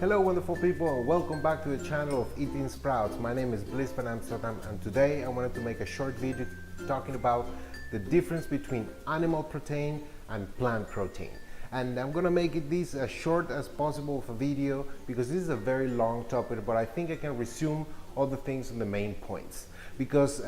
Hello wonderful people, and welcome back to the channel of Eating Sprouts. My name is Bliss Van Amsterdam, and today I wanted to make a short video talking about the difference between animal protein and plant protein. And I'm gonna make this as short as possible of a video because this is a very long topic, but I think I can resume all the things in the main points. Because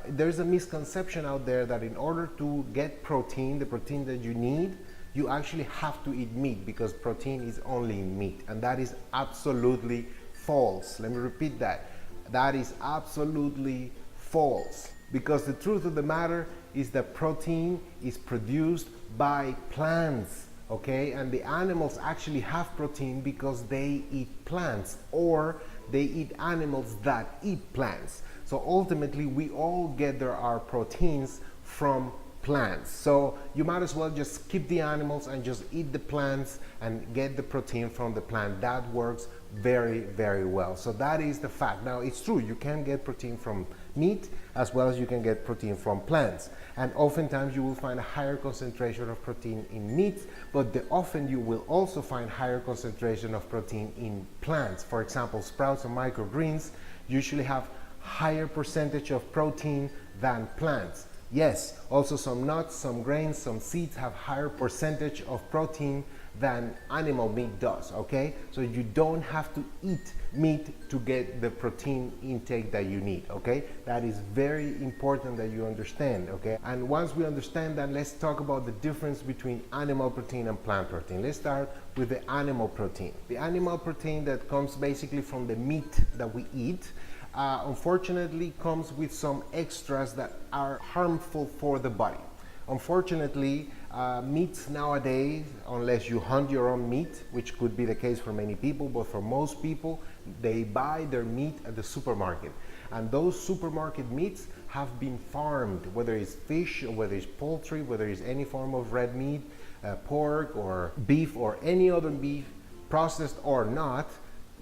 there's a misconception out there that in order to get protein, the protein that you need, you actually have to eat meat because protein is only in meat, and that is absolutely false. Let me repeat that. That is absolutely false, because the truth of the matter is that protein is produced by plants, okay? And the animals actually have protein because they eat plants, or they eat animals that eat plants. So ultimately we all get our proteins from plants. So you might as well just skip the animals and just eat the plants and get the protein from the plant. That works very, very well. So that is the fact. Now it's true, you can get protein from meat as well as you can get protein from plants. And oftentimes you will find a higher concentration of protein in meat, but often you will also find higher concentration of protein in plants. For example, sprouts and microgreens usually have higher percentage of protein than plants. Yes, also some nuts, some grains, some seeds have higher percentage of protein than animal meat does, okay? So you don't have to eat meat to get the protein intake that you need, okay? That is very important that you understand, okay? And once we understand that, let's talk about the difference between animal protein and plant protein. Let's start with the animal protein. The animal protein that comes basically from the meat that we eat, unfortunately comes with some extras that are harmful for the body. Unfortunately, meats nowadays, unless you hunt your own meat, which could be the case for many people, but for most people, they buy their meat at the supermarket. And those supermarket meats have been farmed, whether it's fish or whether it's poultry, whether it's any form of red meat, pork or beef or any other beef, processed or not,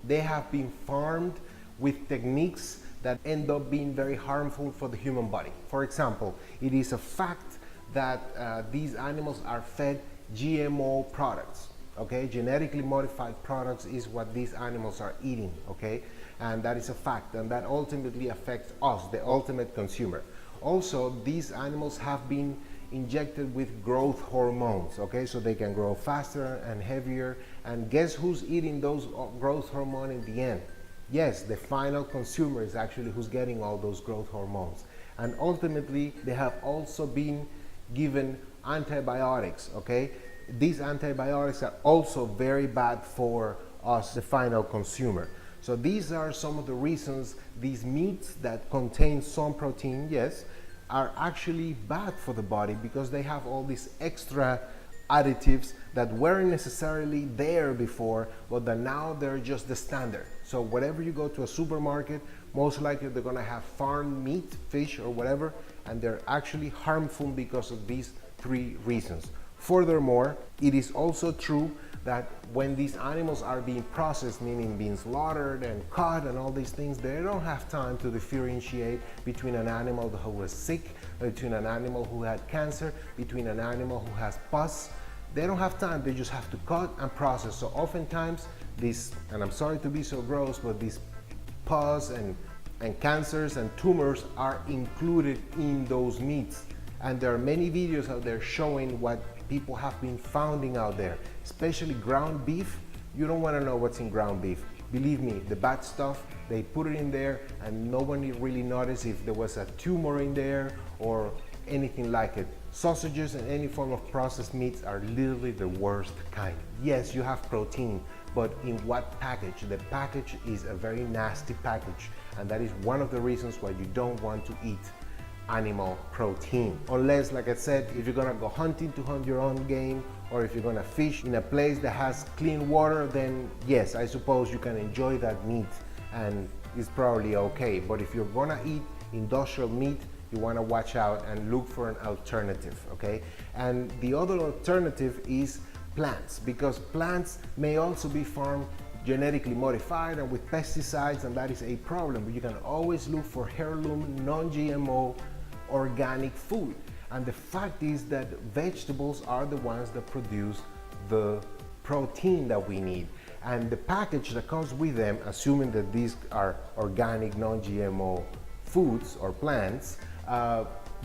they have been farmed with techniques that end up being very harmful for the human body. For example, it is a fact that these animals are fed GMO products, okay? Genetically modified products is what these animals are eating, okay? And that is a fact, and that ultimately affects us, the ultimate consumer. Also, these animals have been injected with growth hormones, okay? So they can grow faster and heavier, and guess who's eating those growth hormones in the end? Yes, the final consumer is actually who's getting all those growth hormones. And ultimately, they have also been given antibiotics, okay? These antibiotics are also very bad for us, the final consumer. So these are some of the reasons these meats that contain some protein, yes, are actually bad for the body, because they have all these extra additives that weren't necessarily there before, but that now they're just the standard. So whenever you go to a supermarket, most likely they're gonna have farmed meat, fish or whatever, and they're actually harmful because of these three reasons. Furthermore, it is also true that when these animals are being processed, meaning being slaughtered and cut and all these things, they don't have time to differentiate between an animal who was sick, between an animal who had cancer, between an animal who has pus. They don't have time, they just have to cut and process. So oftentimes these, and I'm sorry to be so gross, but these pus and cancers and tumors are included in those meats. And there are many videos out there showing what people have been finding out there, especially ground beef. You don't want to know what's in ground beef. Believe me, the bad stuff, they put it in there and nobody really noticed if there was a tumor in there or anything like it. Sausages and any form of processed meats are literally the worst kind. Yes, you have protein, but in what package? The package is a very nasty package, and that is one of the reasons why you don't want to eat animal protein. Unless, like I said, if you're gonna go hunting to hunt your own game, or if you're gonna fish in a place that has clean water, then yes, I suppose you can enjoy that meat and it's probably okay. But if you're gonna eat industrial meat, you wanna watch out and look for an alternative, okay? And the other alternative is plants, because plants may also be farmed genetically modified and with pesticides, and that is a problem. But you can always look for heirloom, non-GMO, organic food. And the fact is that vegetables are the ones that produce the protein that we need. And the package that comes with them, assuming that these are organic, non-GMO foods or plants,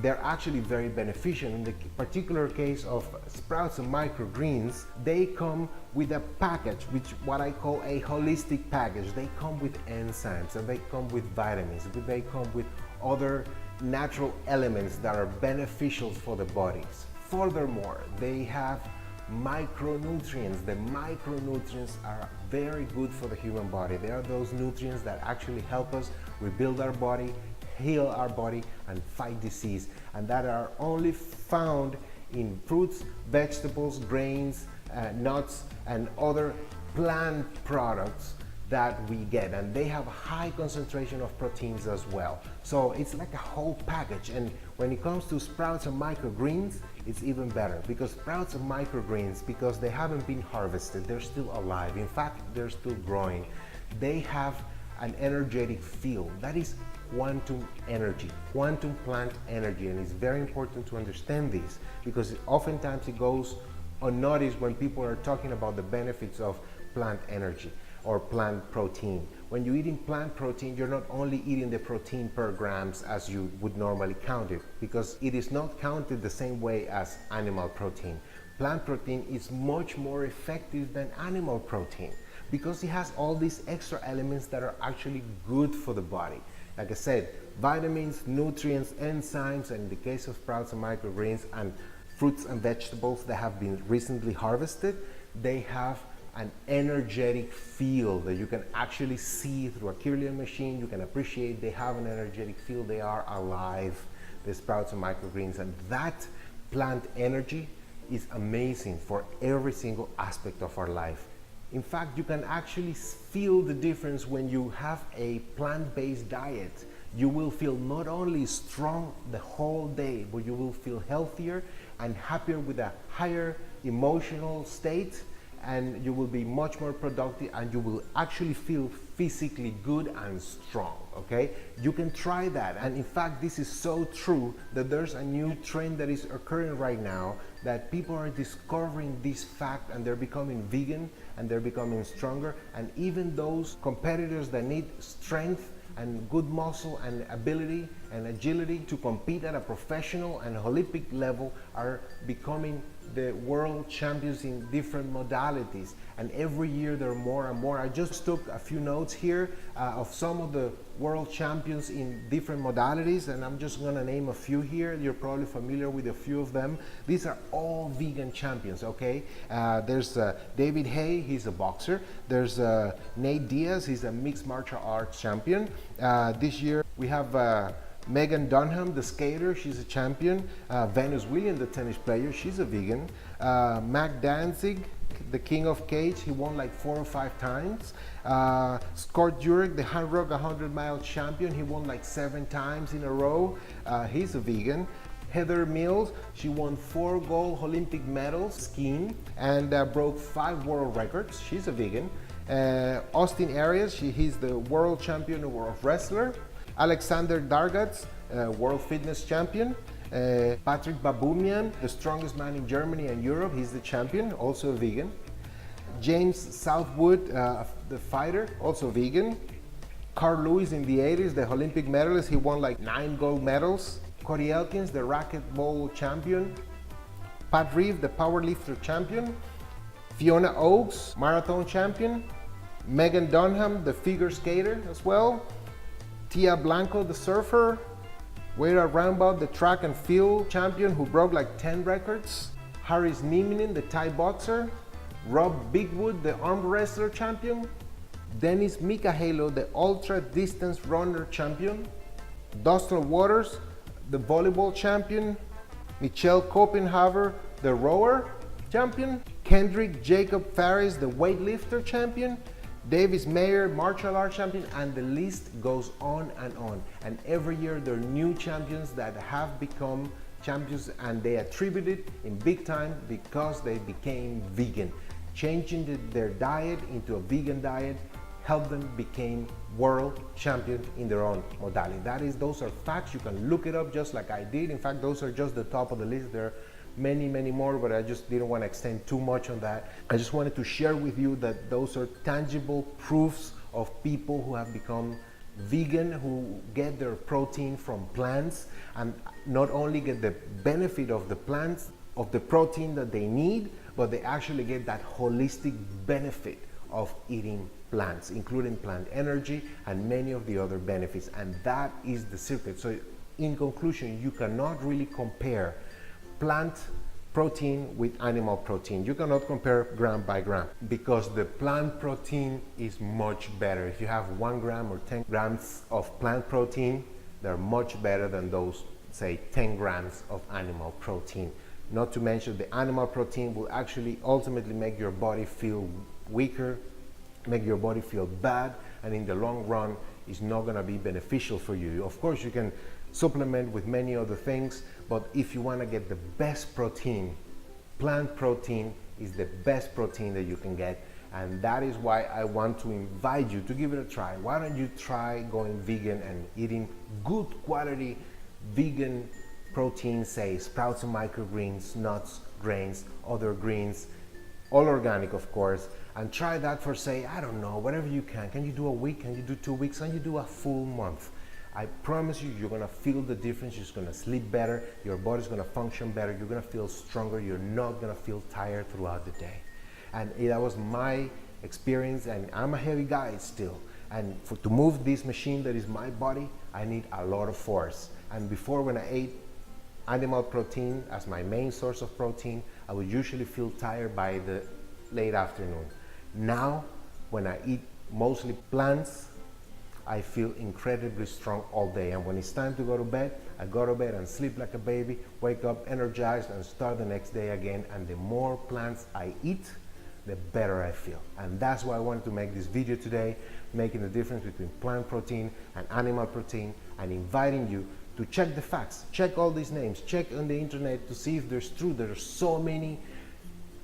they're actually very beneficial. In the particular case of sprouts and microgreens, they come with a package, which what I call a holistic package. They come with enzymes, and they come with vitamins, they come with other natural elements that are beneficial for the bodies. Furthermore, they have micronutrients. The micronutrients are very good for the human body. They are those nutrients that actually help us rebuild our body, heal our body, and fight disease, and that are only found in fruits, vegetables, grains, nuts, and other plant products that we get. And they have a high concentration of proteins as well. So it's like a whole package. And when it comes to sprouts and microgreens, it's even better, because sprouts and microgreens, because they haven't been harvested, they're still alive. In fact, they're still growing. They have an energetic feel. That is quantum energy, quantum plant energy. And it's very important to understand this, because oftentimes it goes unnoticed when people are talking about the benefits of plant energy or plant protein. When you're eating plant protein, you're not only eating the protein per grams as you would normally count it, because it is not counted the same way as animal protein. Plant protein is much more effective than animal protein, because it has all these extra elements that are actually good for the body. Like I said, vitamins, nutrients, enzymes, and in the case of sprouts and microgreens and fruits and vegetables that have been recently harvested, they have an energetic feel that you can actually see through a Kirlian machine. You can appreciate they have an energetic feel. They are alive, the sprouts and microgreens, and that plant energy is amazing for every single aspect of our life. In fact, you can actually feel the difference when you have a plant-based diet. You will feel not only strong the whole day, but you will feel healthier and happier, with a higher emotional state, and you will be much more productive, and you will actually feel physically good and strong, okay? You can try that. And in fact, this is so true that there's a new trend that is occurring right now, that people are discovering this fact, and they're becoming vegan, and they're becoming stronger. And even those competitors that need strength and good muscle and ability and agility to compete at a professional and Olympic level are becoming the world champions in different modalities. And every year there are more and more. I just took a few notes here of some of the world champions in different modalities, and I'm just gonna name a few here. You're probably familiar with a few of them. These are all vegan champions, okay? There's David Hay, he's a boxer. There's Nate Diaz, he's a mixed martial arts champion. This year we have Megan Dunham, the skater, she's a champion. Venus Williams, the tennis player, she's a vegan. Mac Danzig, the king of cage, he won like 4 or 5 times. Scott Jurek, the Hand Rock 100-mile champion, he won like 7 times in a row. He's a vegan. Heather Mills, she won 4 gold Olympic medals skiing and broke 5 world records. She's a vegan. Austin Aries, he's the world champion of wrestler. Alexander Dargats, world fitness champion. Patrick Baboumian, the strongest man in Germany and Europe, he's the champion, also a vegan. James Southwood, the fighter, also vegan. Carl Lewis in the 80s, the Olympic medalist, he won like 9 gold medals. Cody Elkins, the racquetball champion. Pat Reeve, the powerlifter champion. Fiona Oakes, marathon champion. Megan Dunham, the figure skater as well. Tia Blanco, the surfer. Wade Rambaud, the track and field champion who broke like 10 records. Haris Nieminen, the Thai boxer. Rob Bigwood, the arm wrestler champion. Dennis Mikahelo, the ultra distance runner champion. Dustin Waters, the volleyball champion. Michelle Kopenhaver, the rower champion. Kendrick Jacob Faris, the weightlifter champion. Davis Mayer, martial arts champion, and the list goes on and on. And every year there are new champions that have become champions, and they attribute it in big time because they became vegan. Changing their diet into a vegan diet helped them become world champion in their own modality. Those are facts. You can look it up just like I did. In fact, those are just the top of the list. There are many more, but I just didn't want to extend too much on that. I just wanted to share with you that those are tangible proofs of people who have become vegan, who get their protein from plants, and not only get the benefit of the plants, of the protein that they need, but they actually get that holistic benefit of eating plants, including plant energy and many of the other benefits. And that is the secret. So in conclusion, you cannot really compare plant protein with animal protein. You cannot compare gram by gram, because the plant protein is much better. If you have 1 gram or 10 grams of plant protein, they're much better than those, say, 10 grams of animal protein. Not to mention, the animal protein will actually ultimately make your body feel weaker, make your body feel bad, and in the long run is not going to be beneficial for you. Of course, you can supplement with many other things, but if you want to get the best protein, plant protein is the best protein that you can get. And that is why I want to invite you to give it a try. Why don't you try going vegan and eating good quality vegan protein, say sprouts and microgreens, nuts, grains, other greens, all organic of course, and try that for, say, I don't know, whatever you can. Can you do a week? Can you do 2 weeks? Can you do a full month? I promise you, you're gonna feel the difference. You're just gonna sleep better, your body's gonna function better, you're gonna feel stronger, you're not gonna feel tired throughout the day. And that was my experience, and I'm a heavy guy still. And to move this machine that is my body, I need a lot of force. And before, when I ate animal protein as my main source of protein, I would usually feel tired by the late afternoon. Now, when I eat mostly plants, I feel incredibly strong all day. And when it's time to go to bed, I go to bed and sleep like a baby, wake up energized and start the next day again. And the more plants I eat, the better I feel. And that's why I wanted to make this video today, making the difference between plant protein and animal protein, and inviting you to check the facts, check all these names, check on the internet to see if there's true. There are so many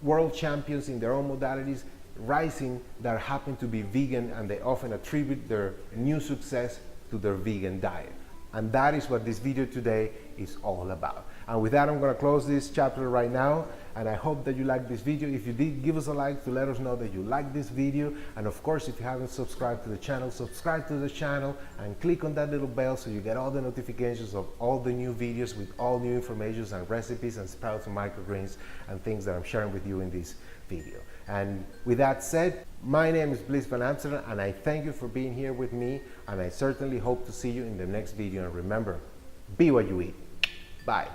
world champions in their own modalities rising that happen to be vegan, and they often attribute their new success to their vegan diet. And that is what this video today is all about. And with that, I'm going to close this chapter right now, and I hope that you liked this video. If you did, give us a like to let us know that you liked this video. And of course, if you haven't subscribed to the channel, subscribe to the channel and click on that little bell so you get all the notifications of all the new videos with all new information and recipes and sprouts and microgreens and things that I'm sharing with you in this video. And with that said, my name is Bliss Van Amsterdam, and I thank you for being here with me, and I certainly hope to see you in the next video. And remember, be what you eat. Bye.